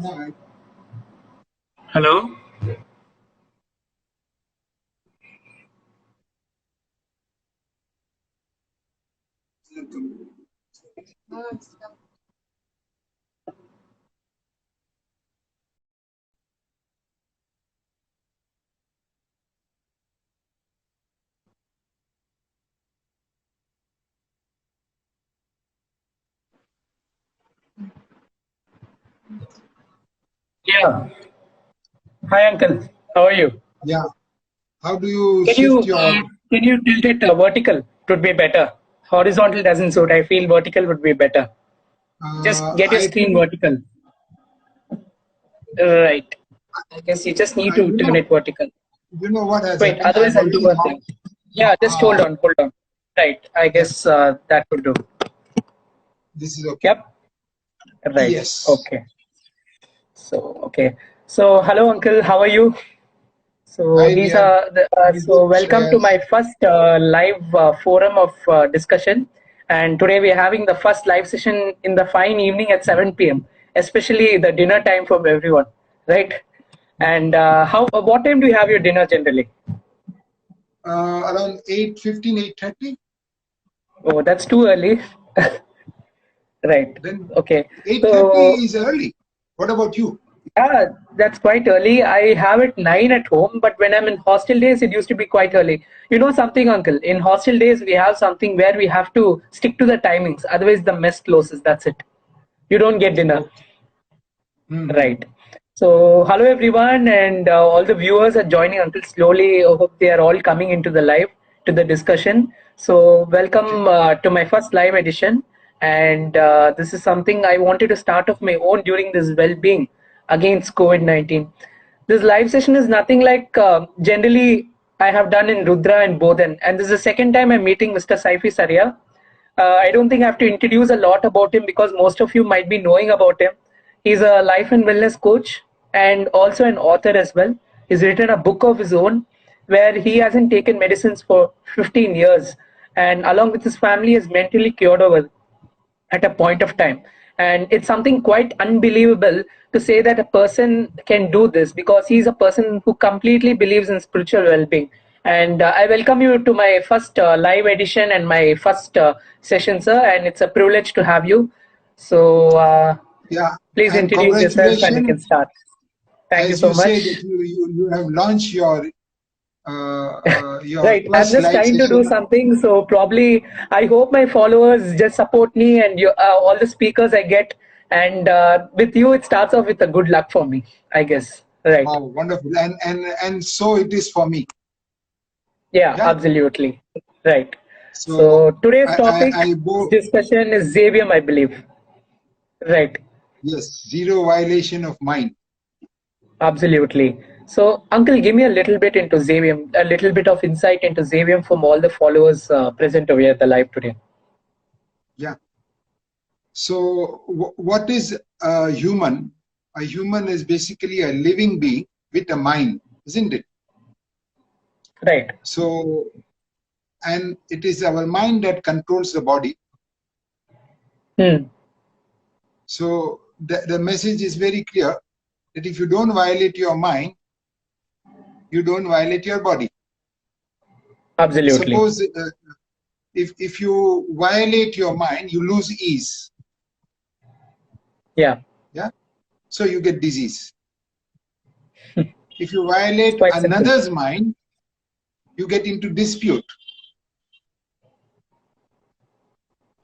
Hi. Hello. Yeah. Hi, Uncle. How are you? Yeah. How do you Can you shift your? can you tilt it vertical? It would be better. Horizontal doesn't suit. I feel vertical would be better. Just get your I screen think vertical. Right. I guess you just need to you turn know it vertical. what has Wait. happened. Otherwise, I'm I'll do already one thing. Yeah. Just hold on. Hold on. Right. I yeah. guess that would do. This is okay. Yep. Right. Yes. Okay. So okay. So hello, Uncle. How are you? So Hi, these dear. are Very good, so welcome to Shreyas. my first live forum of discussion, and today we are having the first live session in the fine evening at 7 p.m. Especially the dinner time for everyone, right? And how what time do you have your dinner generally? Around 8:15, 8:30. Oh, that's too early. Right. Then Okay. 8:30 So is early. What about you? yeah, that's quite early. I have it 9 at home, but when I'm in hostel days, it used to be quite early. You know something, Uncle? In hostel days, we have something where we have to stick to the timings. Otherwise, the mess closes. That's it. You don't get dinner. Okay. Hmm. Right. So, hello everyone, and all the viewers are joining Uncle slowly. I hope they are all coming into the live to the discussion. So, Okay. welcome to my first live edition. And this is something I wanted to start off my own during this well-being against COVID-19. This live session is nothing like generally I have done in Rudra and Bodhan, and this is the second time I'm meeting Mr. Saify Saraiya. I don't think I have to introduce a lot about him because most of you might be knowing about him. He's a life and wellness coach and also an author as well. He's written a book of his own where he hasn't taken medicines for 15 years and along with his family is mentally cured over at a point of time. And it's something quite unbelievable to say that a person can do this because he's a person who completely believes in spiritual well-being. And I welcome you to my first live edition and my first session, sir. And it's a privilege to have you. So Yeah. please And introduce yourself and you can congratulations, start. Thank you as so you say that much. you have launched your Right. I'm first just live trying to do session. something. So probably I hope my followers just support me and you, all the speakers I get. And with you, it starts off with a good luck for me, I guess. Right. Wow, wonderful. And so it is for me. Yeah, Yeah. absolutely. Right. So So today's I topic both, discussion is ZVM, I believe. Right. yes, zero violation of mind. Absolutely. So, Uncle, give me a little bit into ZVM, a little bit of insight into ZVM from all the followers present over here at the live today. Yeah. So what is a human? A human is basically a living being with a mind, isn't it? Right. So, and it is our mind that controls the body. Hmm. So the message is very clear that if you don't violate your mind, you don't violate your body. Absolutely. Suppose if you violate your mind, you lose ease. Yeah. Yeah. So you get disease. If you It's violate quite simple. another's mind, you get into dispute.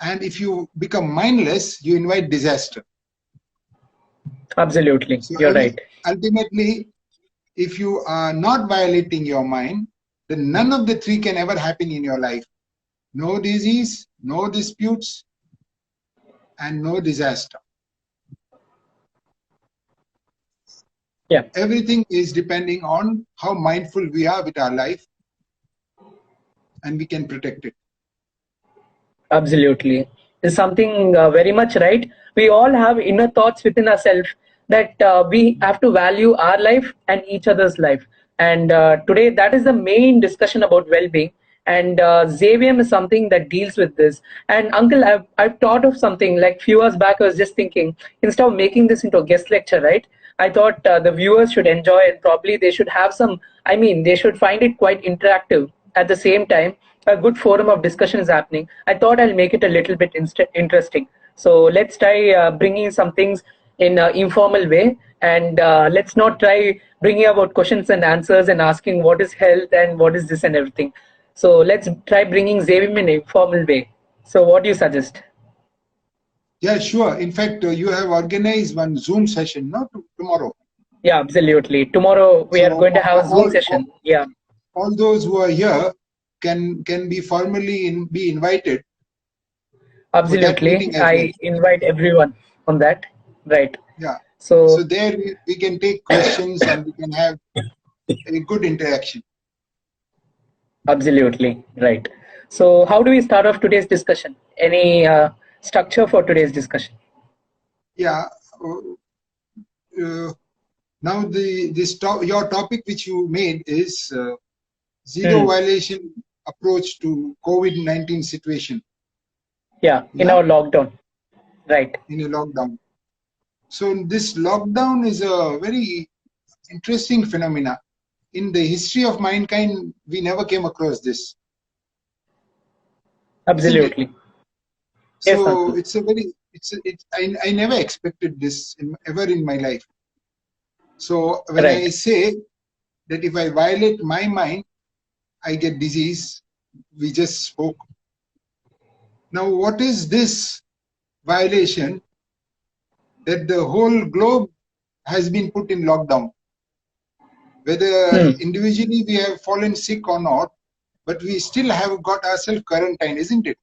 And if you become mindless, you invite disaster. Absolutely. So You're right. ultimately, if you are not violating your mind, then none of the three can ever happen in your life. No disease, no disputes, and no disaster. Yeah. Everything is depending on how mindful we are with our life, and we can protect it. Absolutely. Is something very much right. We all have inner thoughts within ourselves that we have to value our life and each other's life. And today, that is the main discussion about well being. and ZVM is something that deals with this. And Uncle, I've thought of something like few hours back. I was just thinking, instead of making this into a guest lecture, right? I thought the viewers should enjoy it. Probably they should have some. I mean, they should find it quite interactive. At the same time, a good forum of discussion is happening. I thought I'll make it a little bit interesting. So let's try bringing some things in an informal way, and let's not try bringing about questions and answers and asking what is health and what is this and everything. So let's try bringing Xavier in an informal way. So what do you suggest? Yeah, sure. In fact, you have organized one Zoom session, not tomorrow. Yeah, absolutely. Tomorrow we are going to have a Zoom session. Yeah. All those who are here can be formally be invited. Absolutely. I invite everyone on that. Right. Yeah. So there we can take questions and we can have a good interaction. Absolutely. Right. So how do we start off today's discussion? Any structure for today's discussion? Yeah. Now your topic which you made is zero violation approach to COVID-19 situation. Yeah, in our lockdown. Right. In a lockdown. So this lockdown is a very interesting phenomena. In the history of mankind, we never came across this. Absolutely. So yes, I never expected this ever in my life. So when I say that if I violate my mind, I get disease, we just spoke. Now, what is this violation that the whole globe has been put in lockdown? Whether individually we have fallen sick or not, but we still have got ourselves quarantined, isn't it?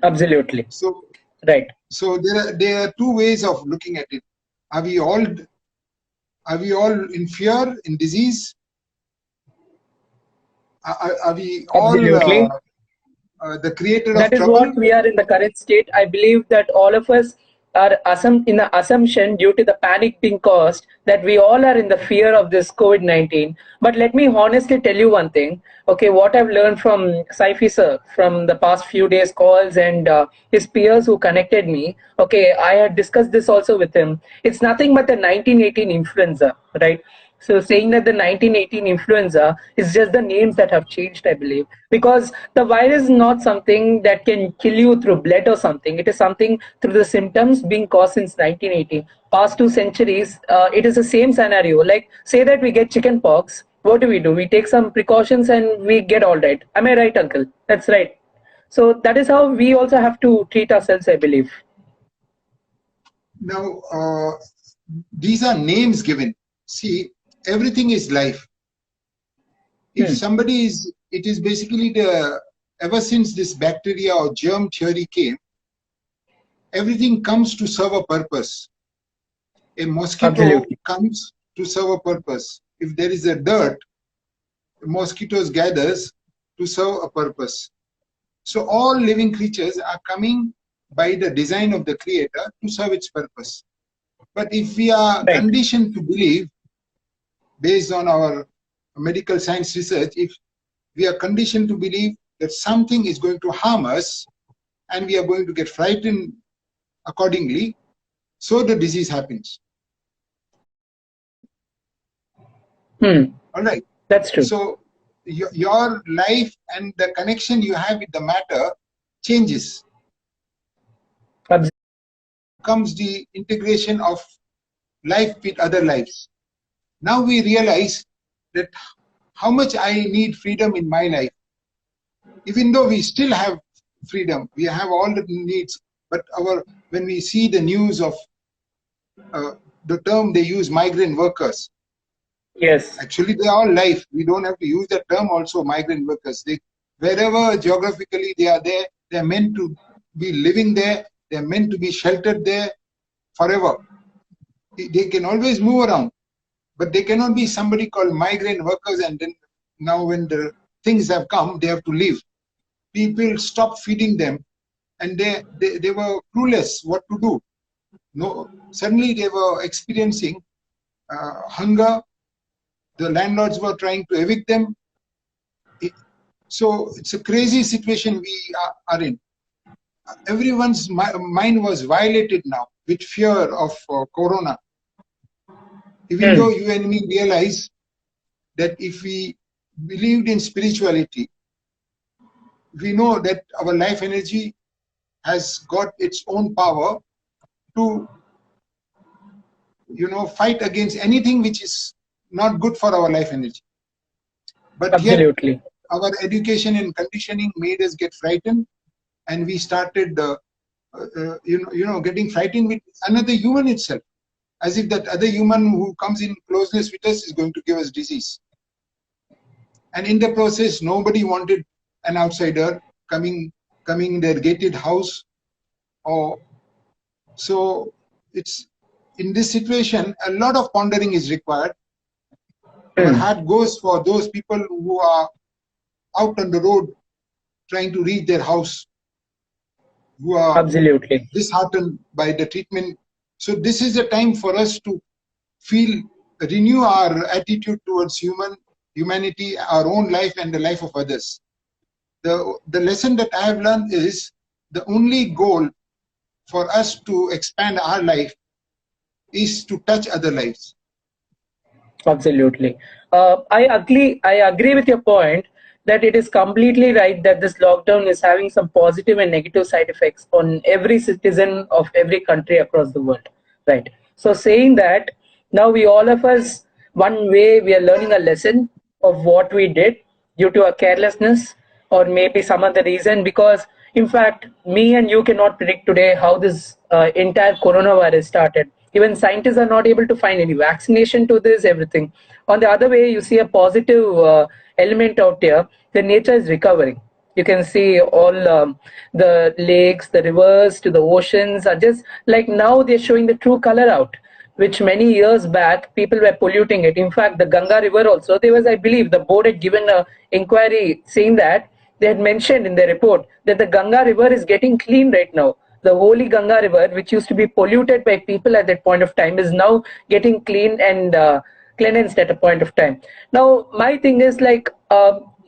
Absolutely. So, right. So there are two ways of looking at it. Are we all in fear, in disease? Are we all the creator of trouble? That is what we are in the current state. I believe that all of us are in the assumption due to the panic being caused that we all are in the fear of this COVID-19. But let me honestly tell you one thing. Okay, what I've learned from Saify sir from the past few days calls and his peers who connected me. Okay, I had discussed this also with him. It's nothing but the 1918 influenza, right? So saying that the 1918 influenza is just the names that have changed, I believe, because the virus is not something that can kill you through blood or something. It is something through the symptoms being caused since 1918. Past 2 centuries, it is the same scenario. Like say that we get chicken pox, what do? We take some precautions and we get all right. Am I right, Uncle? That's right. So that is how we also have to treat ourselves, I believe. Now, these are names given. See, everything is life. If somebody is, it is basically ever since this bacteria or germ theory came, everything comes to serve a purpose. A mosquito comes to serve a purpose. If there is a dirt, mosquitoes gathers to serve a purpose. So all living creatures are coming by the design of the creator to serve its purpose. But if we are conditioned to believe, based on our medical science research, if we are conditioned to believe that something is going to harm us and we are going to get frightened accordingly, so the disease happens. All right. That's true. So your life and the connection you have with the matter changes. Comes the integration of life with other lives. Now we realize that how much I need freedom in my life. Even though we still have freedom, we have all the needs, but when we see the news of the term they use, migrant workers. Yes. Actually, they are all life. We don't have to use that term also, migrant workers. Wherever geographically they are there, they are meant to be living there. They are meant to be sheltered there forever. They can always move around. But they cannot be somebody called migrant workers and then now when the things have come, they have to leave. People stop feeding them and they were clueless what to do. No, suddenly they were experiencing hunger. The landlords were trying to evict them. So it's a crazy situation we are in. Everyone's mind was violated now with fear of corona. Even though you and me realize that if we believed in spirituality, we know that our life energy has got its own power to, fight against anything which is not good for our life energy. But yet Absolutely. our education and conditioning made us get frightened, and we started getting frightened with another human itself, as if that other human who comes in closeness with us is going to give us disease. And in the process, nobody wanted an outsider coming in their gated house. Or so it's in this situation, a lot of pondering is required. Our heart goes for those people who are out on the road trying to reach their house, who are Absolutely. disheartened by the treatment. So this is a time for us to renew our attitude towards humanity, our own life and the life of others. The lesson that I have learned is the only goal for us to expand our life is to touch other lives. Absolutely. I agree with your point that it is completely right that this lockdown is having some positive and negative side effects on every citizen of every country across the world. Right. So saying that, now we all of us, one way we are learning a lesson of what we did due to a carelessness or maybe some other reason, because in fact me and you cannot predict today how this entire coronavirus started. Even scientists are not able to find any vaccination to this everything. On the other way, you see a positive element out there. The nature is recovering. You can see all the lakes, the rivers to the oceans are just like now they're showing the true color out, which many years back people were polluting it. In fact, the Ganga River also, there was, I believe, the board had given a inquiry saying that they had mentioned in their report that the Ganga River is getting clean right now. The holy Ganga River, which used to be polluted by people at that point of time, is now getting clean and cleansed at a point of time. Now, my thing is like,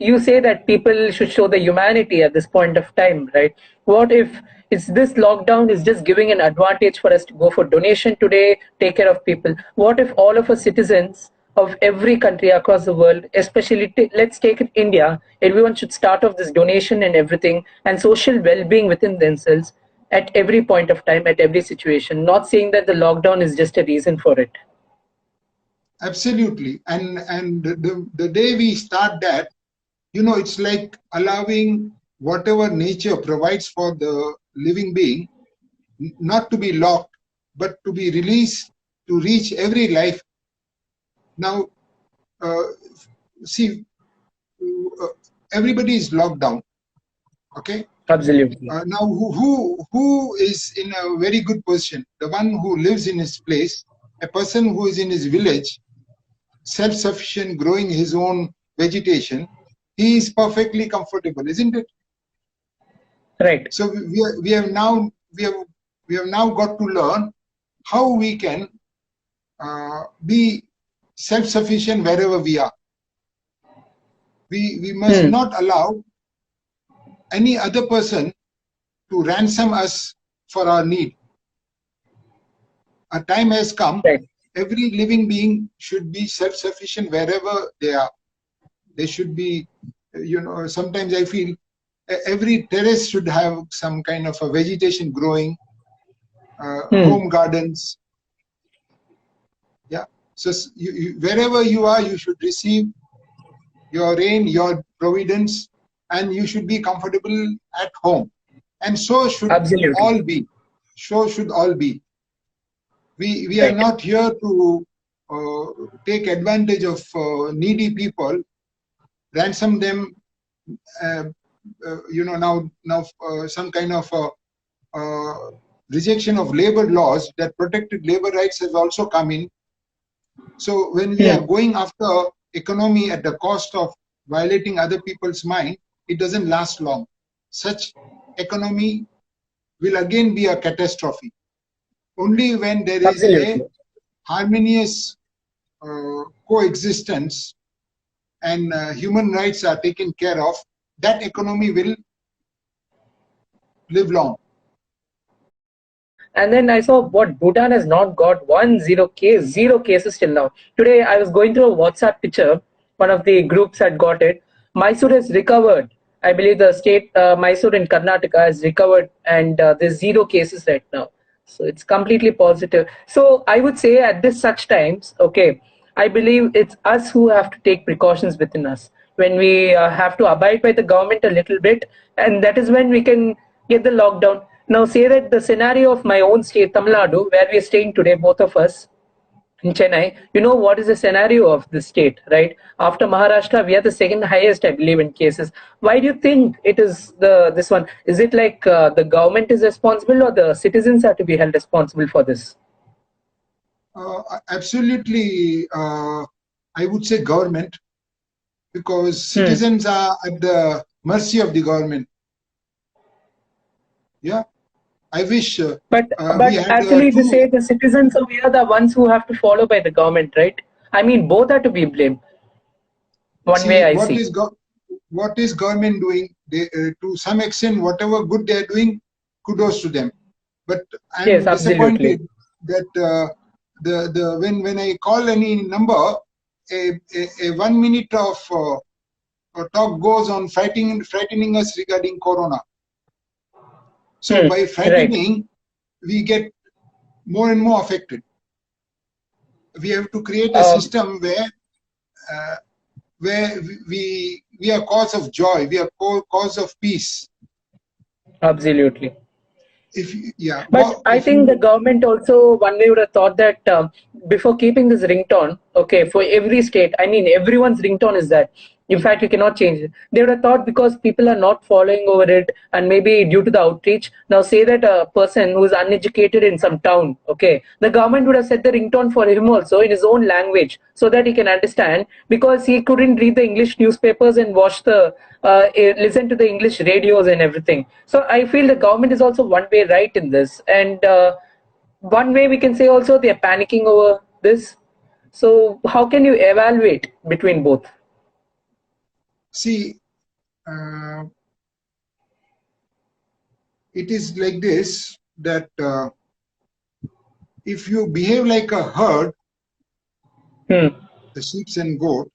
you say that people should show the humanity at this point of time, right? What if it's this lockdown is just giving an advantage for us to go for donation today, take care of people? What if all of us citizens of every country across the world, especially let's take it India, everyone should start off this donation and everything and social well-being within themselves at every point of time, at every situation, not saying that the lockdown is just a reason for it. Absolutely. And the day we start that, it's like allowing whatever nature provides for the living being not to be locked, but to be released to reach every life. Now, see, everybody is locked down. Okay. Absolutely. Now, who is in a very good position? The one who lives in his place, a person who is in his village, self-sufficient, growing his own vegetation, he is perfectly comfortable, isn't it? Right. So we have now got to learn how we can be self-sufficient wherever we are. We must not allow any other person to ransom us for our need. A time has come. Right. Every living being should be self-sufficient wherever they are. They should be, sometimes I feel every terrace should have some kind of a vegetation growing, home gardens. Yeah. So wherever you are, you should receive your rain, your providence, and you should be comfortable at home. And so should all be. So should all be. We are not here to take advantage of needy people, ransom them. Now some kind of rejection of labor laws that protected labor rights has also come in. So when we are going after economy at the cost of violating other people's mind, it doesn't last long. Such economy will again be a catastrophe. Only when there is a harmonious coexistence and human rights are taken care of, that economy will live long. And then I saw what Bhutan has not got zero cases till now. Today I was going through a WhatsApp picture. One of the groups had got it. Mysore has recovered. I believe the state Mysore in Karnataka has recovered, and there's zero cases right now. So it's completely positive. So I would say at this such times, okay, I believe it's us who have to take precautions within us when we have to abide by the government a little bit, and that is when we can get the lockdown. Now, say that the scenario of my own state, Tamil Nadu, where we are staying today, both of us in Chennai, you know what is the scenario of the state, right? After Maharashtra, we are the second highest, I believe, in cases. Why do you think it is this one? Is it like the government is responsible, or the citizens are to be held responsible for this? Absolutely, I would say government, because citizens are at the mercy of the government. Yeah, I wish. But we had actually, they say the citizens, we are the ones who have to follow by the government, right? I mean, both are to be blamed. One way I see. What is government doing? They, to some extent, whatever good they are doing, kudos to them. But I'm disappointed that when I call any number, a 1 minute of talk goes on frightening us regarding corona. So by frightening, we get more and more affected. We have to create a system where we are cause of joy, we are cause of peace. Absolutely. Yeah, but I think the government also one way would have thought that before keeping this ringtone, okay, for every state, I mean everyone's ringtone is that. In fact, you cannot change it. They would have thought because people are not following over it, and maybe due to the outreach. Now, say that a person who is uneducated in some town, okay, the government would have set the ringtone for him also in his own language so that he can understand, because he couldn't read the English newspapers and watch the listen to the English radios and everything. So I feel the government is also one way right in this, and one way we can say also they are panicking over this. So how can you evaluate between both? See, it is like this, that if you behave like a herd, the sheep and goat,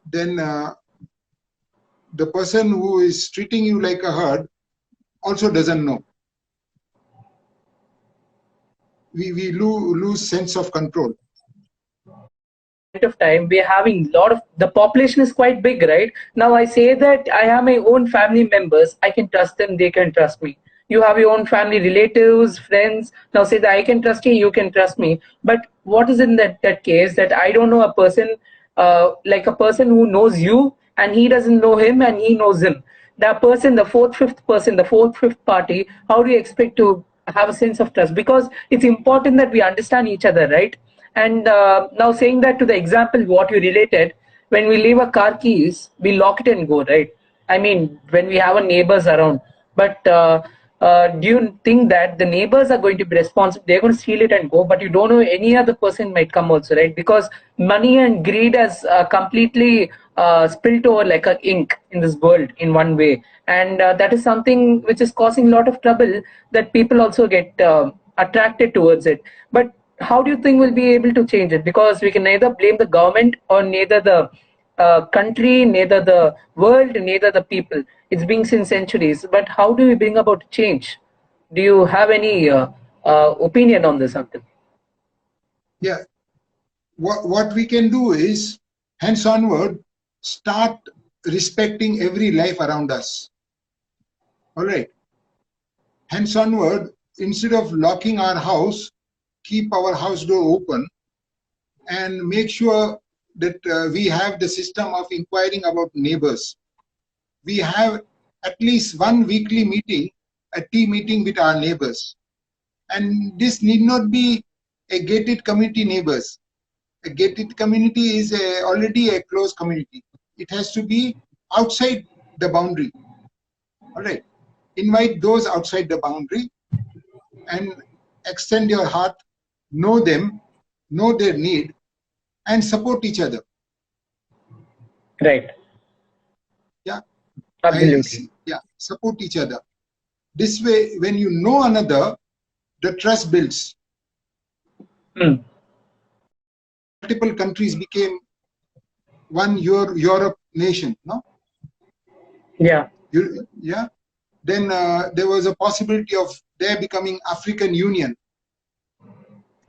then the person who is treating you like a herd also doesn't know. We lose sense of control. Of time we're having a lot of, the population is quite big, right? Now I say that I have my own family members, I can trust them, they can trust me. You have your own family, relatives, friends. Now say that I can trust you, you can trust me. But what is in that case that I don't know a person, like a person who knows you and he doesn't know him and he knows him, that person, the fourth fifth person, the fourth fifth party, how do you expect to have a sense of trust? Because it's important that we understand each other, right? And now saying that to the example what you related, when we leave our car keys, we lock it and go, right? I mean, when we have our neighbors around. But do you think that the neighbors are going to be responsible? They're going to steal it and go, but you don't know any other person might come also, right? Because money and greed has completely spilt over like a ink in this world in one way. And that is something which is causing a lot of trouble, that people also get attracted towards it. But how do you think we'll be able to change it? Because we can neither blame the government or neither the country, neither the world, neither the people. It's been since centuries. But how do we bring about change? Do you have any opinion on this, Uncle? Yeah, what we can do is, hence onward, start respecting every life around us. All right. Hence onward, instead of locking our house, keep our house door open and make sure that we have the system of inquiring about neighbors. We have at least one weekly meeting, a tea meeting with our neighbors. And this need not be a gated community neighbors. A gated community is already a closed community. It has to be outside the boundary. All right. Invite those outside the boundary and extend your heart, know them, know their need, and support each other. Right. Yeah, Absolutely. support each other. This way, when you know another, the trust builds. Hmm. Multiple countries became one Europe nation, no? Yeah, Yeah. Then there was a possibility of their becoming African Union.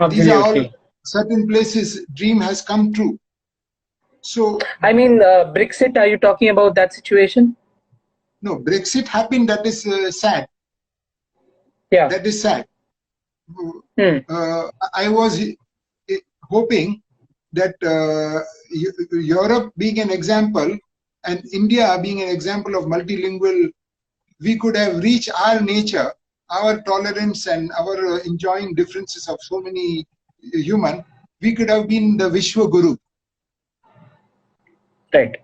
These are all absolutely. certain places dream has come true. So I mean, Brexit, are you talking about that situation? no, Brexit happened. That is sad. Yeah. That is sad. Hmm. I was hoping that Europe being an example and India being an example of multilingual, we could have reached our nature, our tolerance, and our enjoying differences of so many human. We could have been the Vishwa Guru. Right.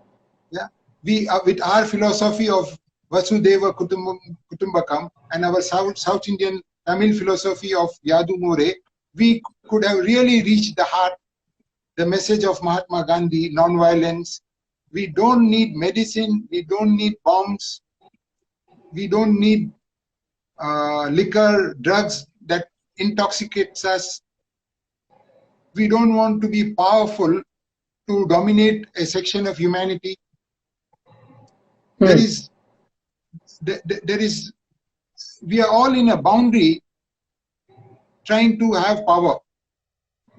Yeah, we with our philosophy of Vasudeva Kutumbakam and our South Indian Tamil philosophy of Yadu More, we could have really reached the heart, the message of Mahatma Gandhi, non-violence. We don't need medicine, we don't need bombs, we don't need liquor, drugs that intoxicates us. We don't want to be powerful to dominate a section of humanity. There Hmm. is, there is, we are all in a boundary trying to have power.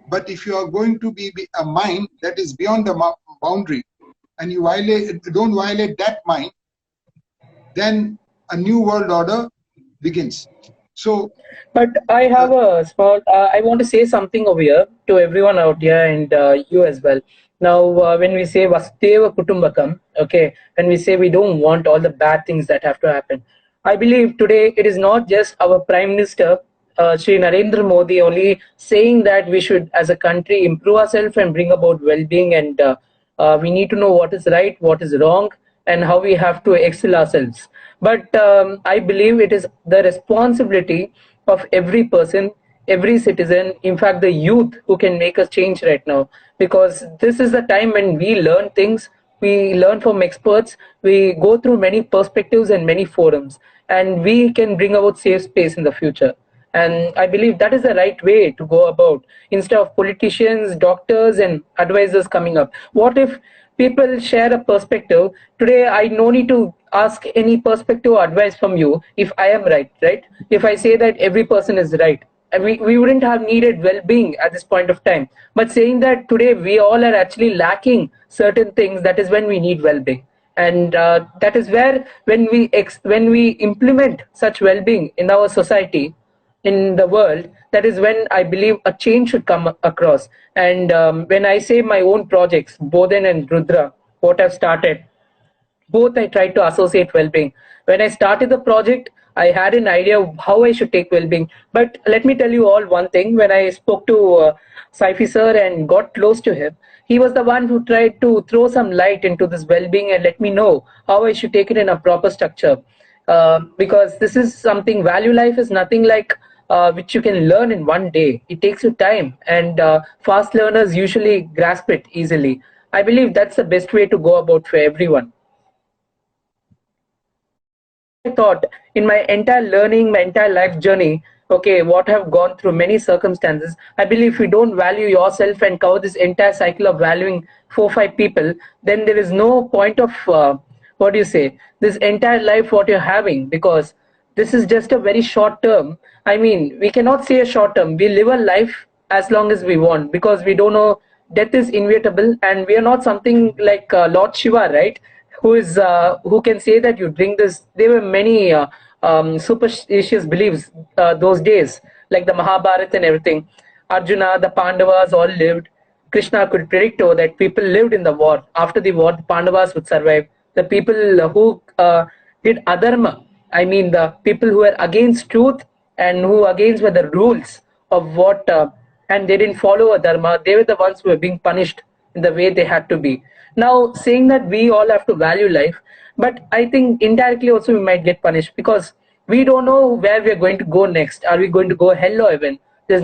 But if you are going to be a mind that is beyond the boundary and you don't violate that mind, then a new world order begins. So, But I uh, have a small, I want to say something over here to everyone out here and you as well. Now, when we say Vasudeva Kutumbakam, okay, when we say we don't want all the bad things that have to happen, I believe today it is not just our Prime Minister, Sri Narendra Modi, only saying that we should, as a country, improve ourselves and bring about well being, and we need to know what is right, what is wrong, and how we have to excel ourselves. But I believe it is the responsibility of every person, every citizen, in fact the youth, who can make a change right now, because this is the time when we learn things, we learn from experts, we go through many perspectives and many forums, and we can bring about safe space in the future. And I believe that is the right way to go about, instead of politicians, doctors and advisors coming up. What if people share a perspective? Today I no need to ask any perspective or advice from you if I am right. If I say that every person is right, and we wouldn't have needed well-being at this point of time. But saying that today we all are actually lacking certain things, that is when we need well-being. And that is where, when we implement such well-being in our society, in the world, that is when I believe a change should come across. And when I say my own projects, Bodhan and Rudra, what I've started, both I tried to associate well-being. When I started the project, I had an idea of how I should take well-being. But let me tell you all one thing. When I spoke to Saify sir and got close to him, he was the one who tried to throw some light into this well-being and let me know how I should take it in a proper structure. Because this is something, value life is nothing like which you can learn in one day. It takes you time, and fast learners usually grasp it easily. I believe that's the best way to go about for everyone. I thought in my entire learning, my entire life journey, okay, what I've gone through many circumstances, I believe if you don't value yourself and cover this entire cycle of valuing 4 5 people, then there is no point of what do you say, this entire life what you're having, because this is just a very short term. I mean, we cannot say a short term. We live a life as long as we want, because we don't know, death is inevitable, and we are not something like Lord Shiva, right? Who can say that you drink this. There were many superstitious beliefs those days, like the Mahabharata and everything. Arjuna, the Pandavas all lived. Krishna could predict that people lived in the war. After the war, the Pandavas would survive. The people who did adharma, I mean the people who were against truth and who against were the rules of what, and they didn't follow a dharma, they were the ones who were being punished in the way they had to be. Now, saying that we all have to value life, but I think indirectly also we might get punished, because we don't know where we are going to go next. Are we going to go hell or heaven? It's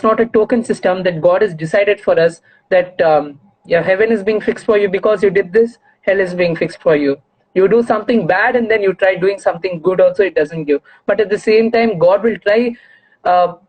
not a token system that God has decided for us, that yeah, heaven is being fixed for you because you did this, hell is being fixed for you. You do something bad and then you try doing something good also, it doesn't give. But at the same time, God will try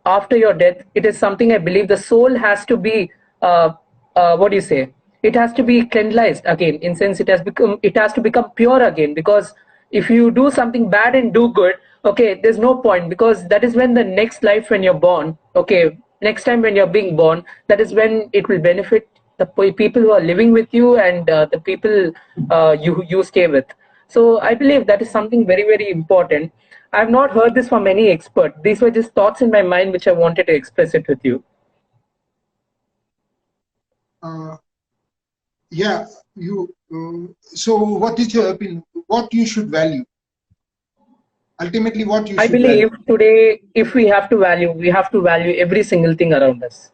after your death. It is something I believe the soul has to be, what do you say? It has to be cleansed again. In sense, it has to become pure again. Because if you do something bad and do good, okay, there's no point, because that is when the next life when you're born, okay, next time when you're being born, that is when it will benefit the people who are living with you and the people you stay with. So I believe that is something very, very important. I've not heard this from any expert. These were just thoughts in my mind which I wanted to express it with you. Uh, yeah, you. So, what is your opinion? What you should value? Ultimately, what you I should value? believe today, if we have to value every single thing around us.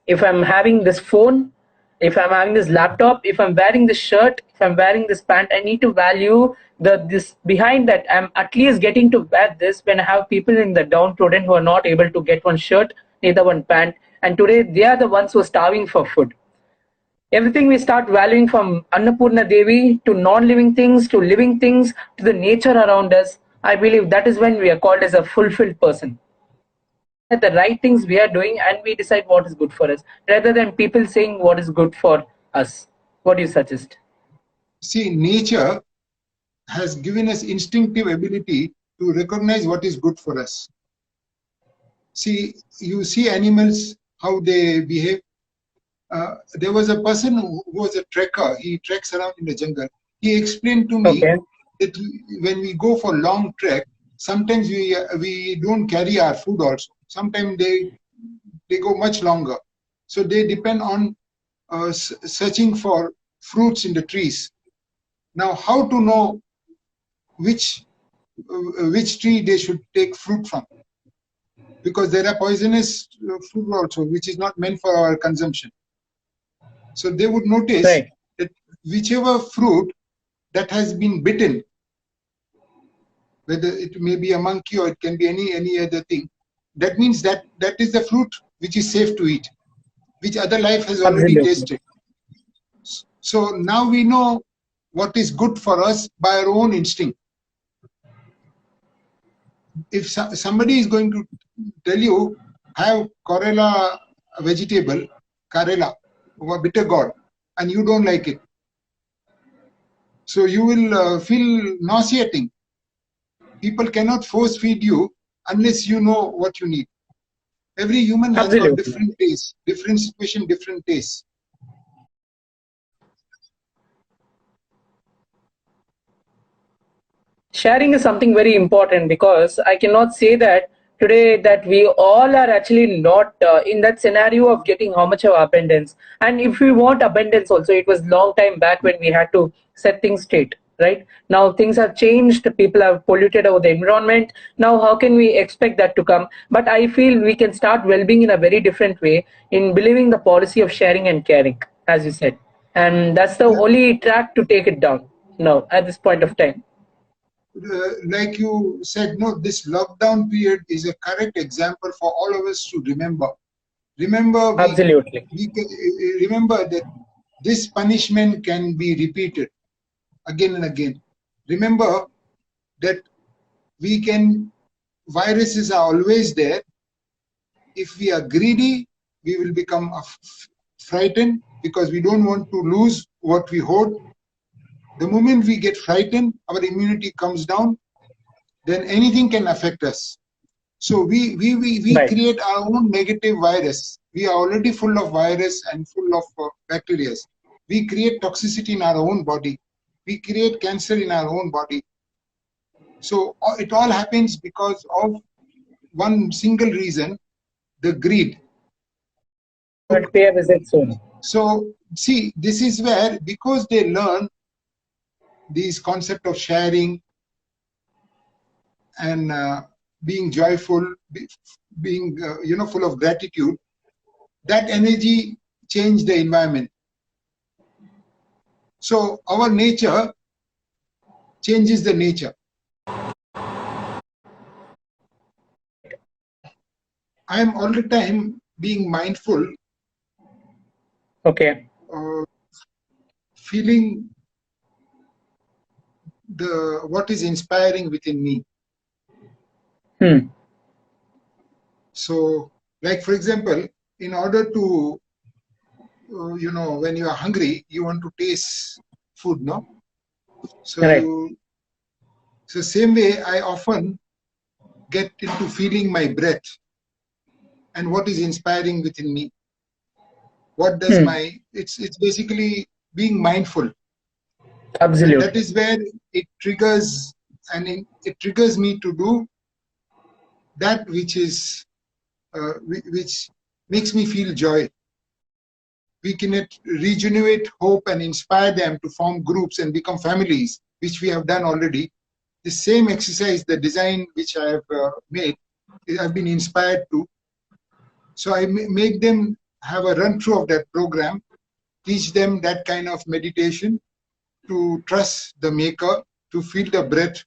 If I'm having this phone, if I'm having this laptop, if I'm wearing this shirt, if I'm wearing this pant, I need to value this behind that. I'm at least getting to wear this when I have people in the downtrodden who are not able to get one shirt, neither one pant. And today they are the ones who are starving for food. Everything we start valuing, from Annapurna Devi to non-living things to living things to the nature around us, I believe that is when we are called as a fulfilled person. The right things we are doing and we decide what is good for us rather than people saying what is good for us. What do you suggest? See, nature has given us instinctive ability to recognize what is good for us. See, you see animals, how they behave. There was a person who was a trekker. He treks around in the jungle. He explained to me Okay. that when we go for long trek, sometimes we don't carry our food also. Sometimes they go much longer. So they depend on searching for fruits in the trees. Now, how to know which tree they should take fruit from? Because there are poisonous fruit also, which is not meant for our consumption. So they would notice Right. that whichever fruit that has been bitten, whether it may be a monkey or it can be any other thing, that means that that is the fruit which is safe to eat, which other life has already Absolutely. tasted. So now we know what is good for us by our own instinct. If somebody is going to tell you, have Corella vegetable, Karela, or bitter gourd, and you don't like it, so you will feel nauseating. People cannot force feed you unless you know what you need. Every human has got Absolutely. different tastes, different situation, different tastes. Sharing is something very important, because I cannot say that today that we all are actually not in that scenario of getting how much of abundance. And if we want abundance also, it was long time back when we had to set things straight. Right now things have changed, people have polluted over the environment. Now how can we expect that to come? But I feel we can start well-being in a very different way, in believing the policy of sharing and caring, as you said. And that's the only track to take it down now at this point of time. Like you said, no, this lockdown period is a correct example for all of us to remember. Remember, Absolutely. remember that this punishment can be repeated again and again. Remember that we can, viruses are always there. If we are greedy, we will become frightened because we don't want to lose what we hoard. The moment we get frightened, our immunity comes down, then anything can affect us. So we Right. create our own negative virus. We are already full of virus and full of bacteria. We create toxicity in our own body. We create cancer in our own body. So it all happens because of one single reason, the greed. But pay a visit soon. So see, this is where, because they learn these concept of sharing and being joyful, being full of gratitude, that energy change the environment. So our nature changes the nature. I am all the time being mindful, Okay. uh, feeling what is inspiring within me. So, like for example, in order to, when you are hungry, you want to taste food, no? So Right. so same way, I often get into feeling my breath and what is inspiring within me. What does it's basically being mindful. And that Absolutely. is where it triggers, and it triggers me to do that which is, which makes me feel joy. We can regenerate hope and inspire them to form groups and become families, which we have done already. The same exercise, the design which I have made, I've been inspired to. So I make them have a run through of that program, teach them that kind of meditation, to trust the maker, to feel the breath,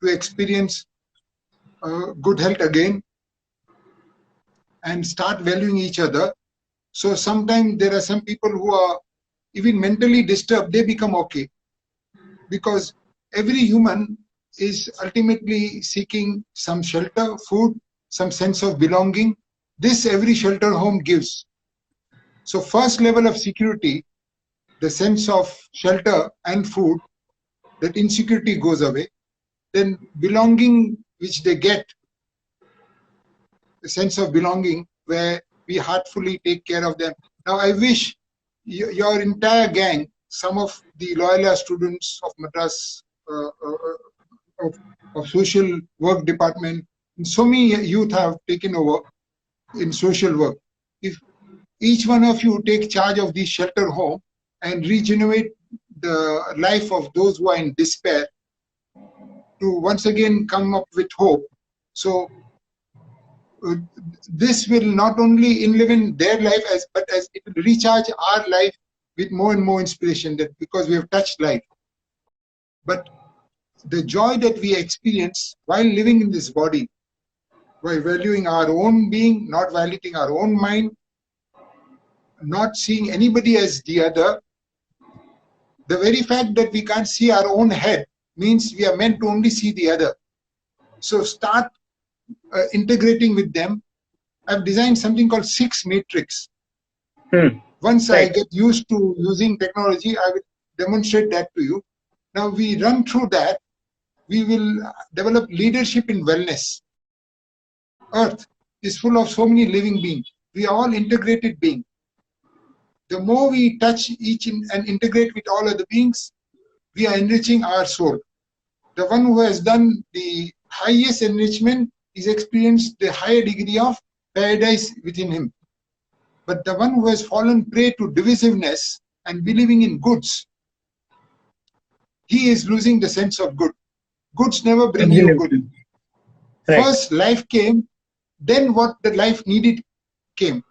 to experience good health again, and start valuing each other. So sometimes there are some people who are even mentally disturbed, they become okay. Because every human is ultimately seeking some shelter, food, some sense of belonging. This every shelter home gives. So first level of security, the sense of shelter and food, that insecurity goes away. Then belonging, which they get, a sense of belonging where we heartfully take care of them. Now I wish your entire gang, some of the Loyola students of Madras, of social work department, and so many youth have taken over in social work. If each one of you take charge of the shelter home and regenerate the life of those who are in despair, to once again come up with hope. So this will not only enliven their life, but as it will recharge our life with more and more inspiration, that because we have touched life. But the joy that we experience while living in this body, by valuing our own being, not violating our own mind, not seeing anybody as the other, the very fact that we can't see our own head means we are meant to only see the other. So start integrating with them. I've designed something called 6 matrix. Once I get used to using technology, I will demonstrate that to you. Now we run through that, we will develop leadership in wellness. Earth is full of so many living beings. We are all integrated beings. The more we touch each and integrate with all other beings, we are enriching our soul. The one who has done the highest enrichment is experienced the higher degree of paradise within him. But the one who has fallen prey to divisiveness and believing in goods, he is losing the sense of good. Goods never bring you good. First life came, then what the life needed came.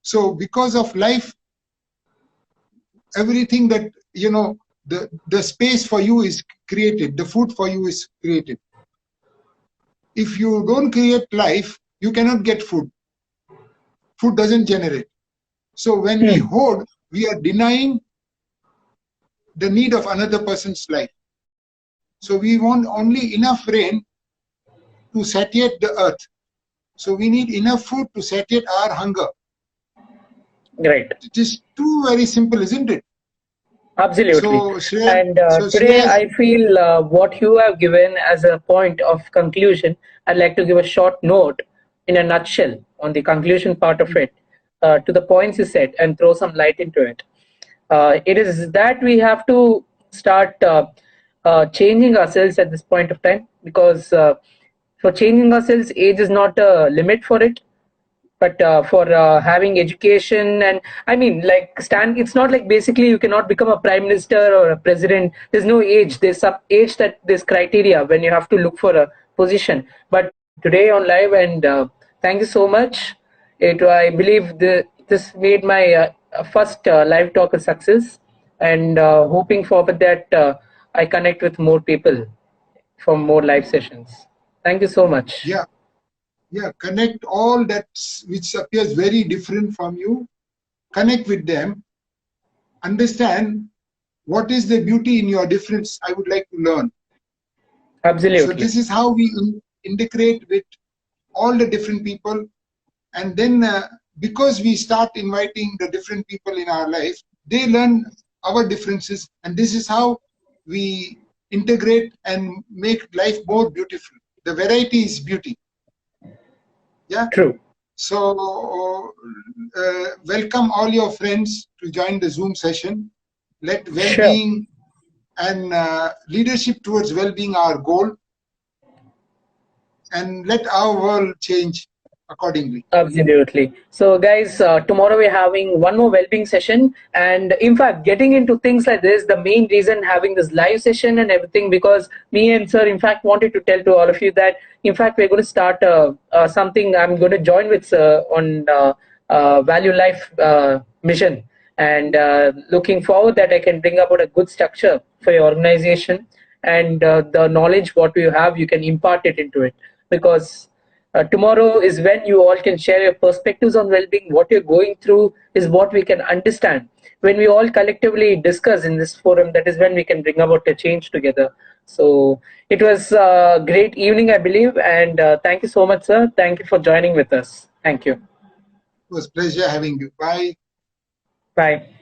So because of life, everything that, the space for you is created, the food for you is created. If you don't create life, you cannot get food. Food doesn't generate. So when we hoard, we are denying the need of another person's life. So we want only enough rain to satiate the earth. So we need enough food to satiate our hunger. Right. It is too very simple, isn't it? Absolutely. So, And today I feel what you have given as a point of conclusion, I'd like to give a short note in a nutshell on the conclusion part of it, to the points you said, and throw some light into it. It is that we have to start changing ourselves at this point of time, because for changing ourselves, age is not a limit for it. But for having education, and I mean, like, it's not like basically you cannot become a prime minister or a president. There's no age. There's some age, that there's criteria when you have to look for a position. But today on live, and thank you so much. I believe this made my first live talk a success, and hoping forward that I connect with more people for more live sessions. Thank you so much. Yeah, connect all that which appears very different from you, connect with them, understand what is the beauty in your difference? I would like to learn. So Absolutely. this is how we integrate with all the different people. And then because we start inviting the different people in our life, they learn our differences. And this is how we integrate and make life more beautiful. The variety is beauty. Yeah. True. So welcome all your friends to join the Zoom session. Let Sure. well-being and leadership towards well-being our goal, and let our world change accordingly. Absolutely. So, guys, tomorrow we're having one more well-being session, and in fact, getting into things like this, the main reason having this live session and everything, because me and sir, in fact, wanted to tell to all of you that, in fact, we're going to start something. I'm going to join with sir on Value Life mission, and looking forward that I can bring about a good structure for your organization, and the knowledge what you have, you can impart it into it, because tomorrow is when you all can share your perspectives on well-being. What you're going through is what we can understand. When we all collectively discuss in this forum, that is when we can bring about a change together. So it was a great evening, I believe, and thank you so much, sir. Thank you for joining with us. Thank you. It was a pleasure having you. Bye. Bye.